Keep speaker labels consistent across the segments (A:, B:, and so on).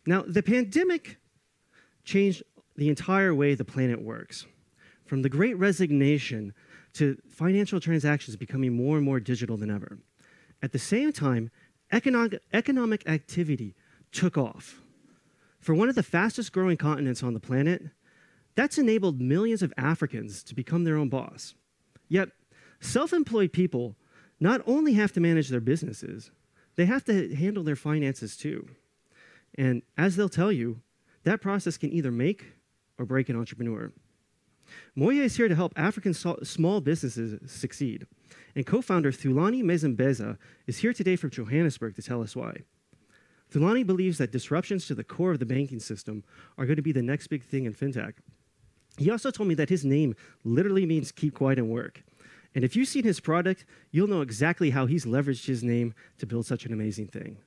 A: Now, the pandemic changed the entire way the planet works. From the Great Resignation to financial transactions becoming more and more digital than ever. At the same time, economic activity took off. For one of the fastest growing continents on the planet, that's enabled millions of Africans to become their own boss. Yet, self-employed people not only have to manage their businesses, they have to handle their finances too. And as they'll tell you, that process can either make or break an entrepreneur. Moya is here to help African small businesses succeed. And co-founder Thulani Mezembeza is here today from Johannesburg to tell us why. Thulani believes that disruptions to the core of the banking system are going to be the next big thing in fintech. He also told me that his name literally means keep quiet and work. And if you've seen his product, you'll know exactly how he's leveraged his name to build such an amazing thing.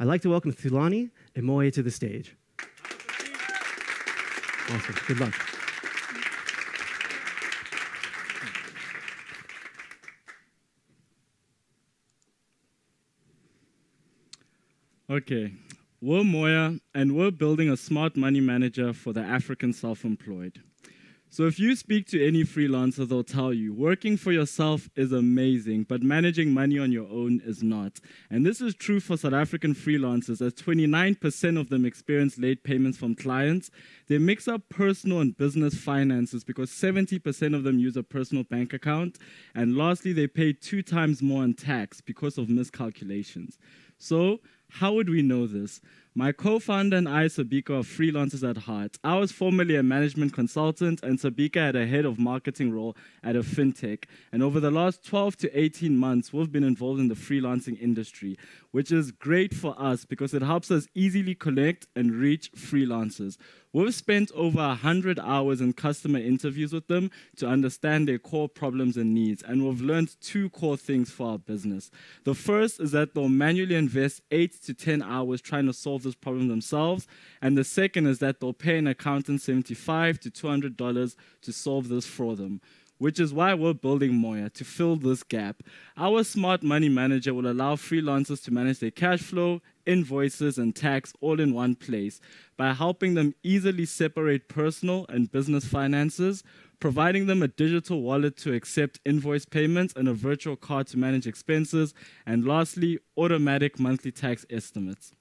A: I'd like to welcome Thulani and Moya to the stage. Awesome. Good luck.
B: Okay, we're Moya, and we're building a smart money manager for the African self-employed. So if you speak to any freelancer, they'll tell you, working for yourself is amazing, but managing money on your own is not. And this is true for South African freelancers, as 29% of them experience late payments from clients. They mix up personal and business finances because 70% of them use a personal bank account. And lastly, they pay 2 times more in tax because of miscalculations. So, how would we know this? My co-founder and I, Sabika, are freelancers at heart. I was formerly a management consultant, and Sabika had a head of marketing role at a fintech. And over the last 12 to 18 months, we've been involved in the freelancing industry, which is great for us because it helps us easily connect and reach freelancers. We've spent over 100 hours in customer interviews with them to understand their core problems and needs, and we've learned 2 core things for our business. The first is that they'll manually invest 8 to 10 hours trying to solve this problem themselves, and the second is that they'll pay an accountant $75 to $200 to solve this for them. Which is why we're building Moya, to fill this gap. Our smart money manager will allow freelancers to manage their cash flow, invoices, and tax all in one place by helping them easily separate personal and business finances, providing them a digital wallet to accept invoice payments and a virtual card to manage expenses, and lastly, automatic monthly tax estimates.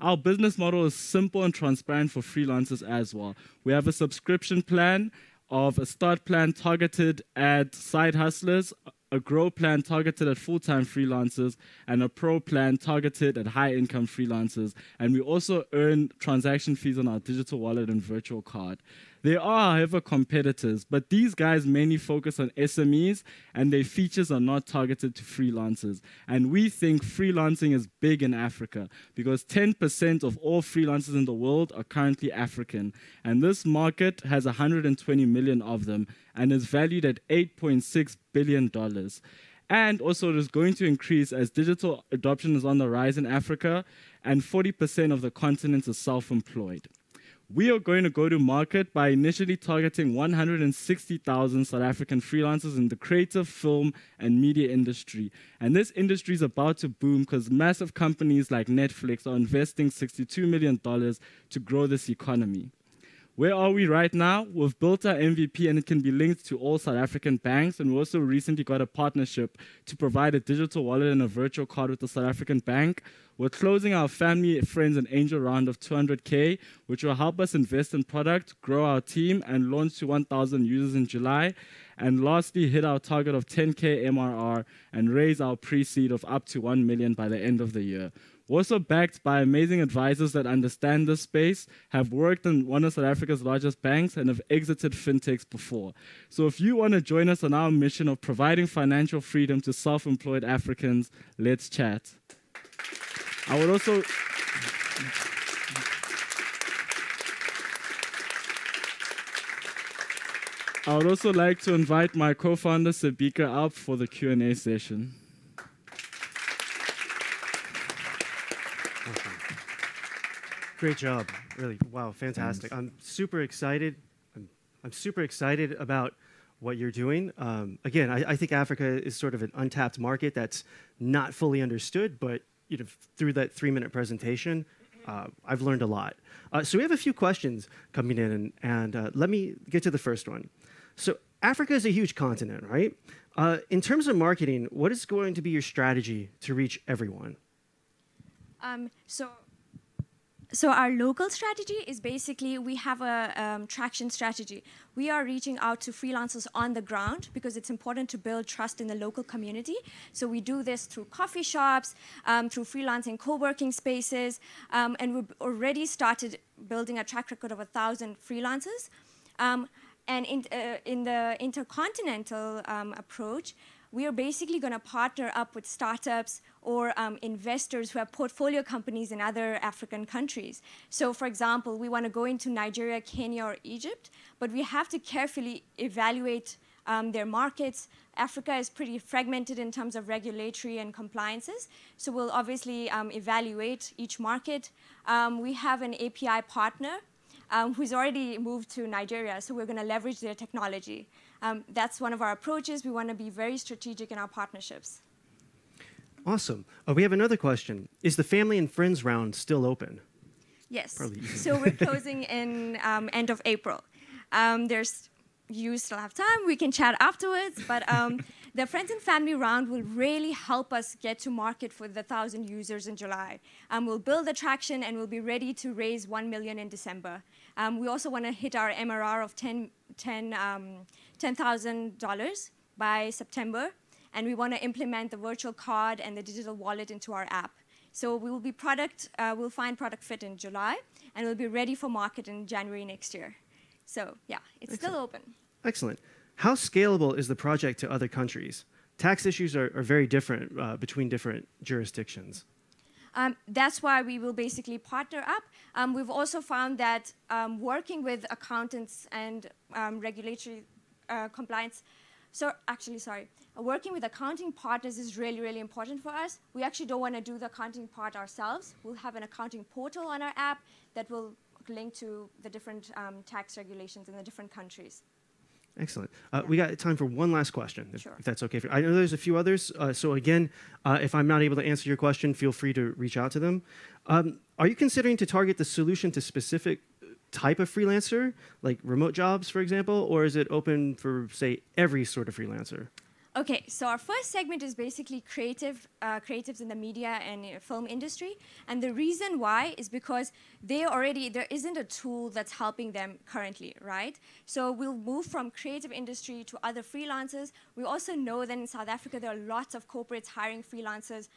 B: Our business model is simple and transparent for freelancers as well. We have a subscription plan of a start plan targeted at side hustlers, a grow plan targeted at full-time freelancers, and a pro plan targeted at high-income freelancers. And we also earn transaction fees on our digital wallet and virtual card. There are, however, competitors, but these guys mainly focus on SMEs, and their features are not targeted to freelancers. And we think freelancing is big in Africa because 10% of all freelancers in the world are currently African. And this market has 120 million of them and is valued at $8.6 billion. And also it is going to increase as digital adoption is on the rise in Africa, and 40% of the continent is self-employed. We are going to go to market by initially targeting 160,000 South African freelancers in the creative, film, and media industry. And this industry is about to boom because massive companies like Netflix are investing $62 million to grow this economy. Where are we right now? We've built our MVP and it can be linked to all South African banks, and we also recently got a partnership to provide a digital wallet and a virtual card with the South African bank. We're closing our family, friends, and angel round of 200K, which will help us invest in product, grow our team, and launch to 1,000 users in July. And lastly, hit our target of 10K MRR and raise our pre-seed of up to 1 million by the end of the year. We're also backed by amazing advisors that understand this space, have worked in one of South Africa's largest banks, and have exited fintechs before. So if you want to join us on our mission of providing financial freedom to self-employed Africans, let's chat. I would also like to invite my co-founder, Sabika, up for the Q&A session.
A: Great job, really. Wow, fantastic. Thanks. I'm super excited. I'm super excited about what you're doing. Again, I think Africa is sort of an untapped market that's not fully understood, but through that 3-minute presentation, I've learned a lot. So we have a few questions coming in, and let me get to the first one. So Africa is a huge continent, right? In terms of marketing, what is going to be your strategy to reach everyone?
C: So our local strategy is basically we have a traction strategy. We are reaching out to freelancers on the ground because it's important to build trust in the local community. So we do this through coffee shops, through freelancing co-working spaces, and we've already started building a track record of 1,000 freelancers. And in the Intercontinental Approach, we are basically going to partner up with startups or investors who have portfolio companies in other African countries. So, for example, we want to go into Nigeria, Kenya, or Egypt, but we have to carefully evaluate their markets. Africa is pretty fragmented in terms of regulatory and compliances, so we'll obviously evaluate each market. We have an API partner who's already moved to Nigeria, so we're going to leverage their technology. That's one of our approaches. We want to be very strategic in our partnerships.
A: Awesome. We have another question. Is the family and friends round still open?
C: Yes.
A: Probably.
C: So we're closing in end of April. You still have time. We can chat afterwards. But the friends and family round will really help us get to market for the 1,000 users in July. We'll build the traction, and we'll be ready to raise $1 million in December. We also want to hit our MRR of $10,000 by September, and we want to implement the virtual card and the digital wallet into our app. So we will be we'll find product fit in July, and we'll be ready for market in January next year. So yeah, it's still open.
A: Excellent. How scalable is the project to other countries? Tax issues are very different between different jurisdictions.
C: That's why we will basically partner up. We've also found that working with accountants and regulatory compliance, working with accounting partners is really, really important for us. We actually don't want to do the accounting part ourselves. We'll have an accounting portal on our app that will link to the different tax regulations in the different countries.
A: Excellent. We got time for one last question, if that's okay. I know there's a few others. So again, if I'm not able to answer your question, feel free to reach out to them. Are you considering to target the solution to specific type of freelancer, like remote jobs, for example, or is it open for, say, every sort of freelancer?
C: Okay, so our first segment is basically creatives in the media and film industry. And the reason why is because there isn't a tool that's helping them currently, right? So we'll move from creative industry to other freelancers. We also know that in South Africa, there are lots of corporates hiring freelancers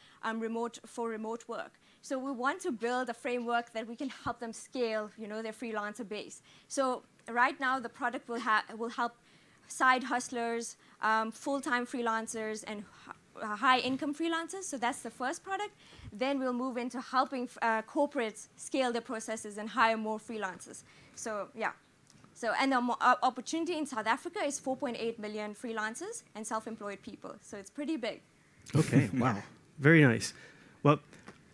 C: for remote work. So we want to build a framework that we can help them scale, their freelancer base. So right now, the product will help side hustlers, full-time freelancers, and high-income freelancers. So that's the first product. Then we'll move into helping corporates scale their processes and hire more freelancers. So yeah. And the opportunity in South Africa is 4.8 million freelancers and self-employed people. So it's pretty big.
A: Okay, wow. Very nice. Well,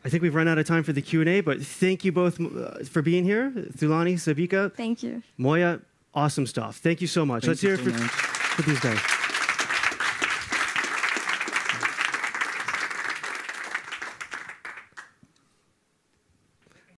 A: I think we've run out of time for the Q&A, but thank you both for being here. Thulani, Sabika.
C: Thank you.
A: Moya, awesome stuff. Thank you so much. Let's hear it for these guys.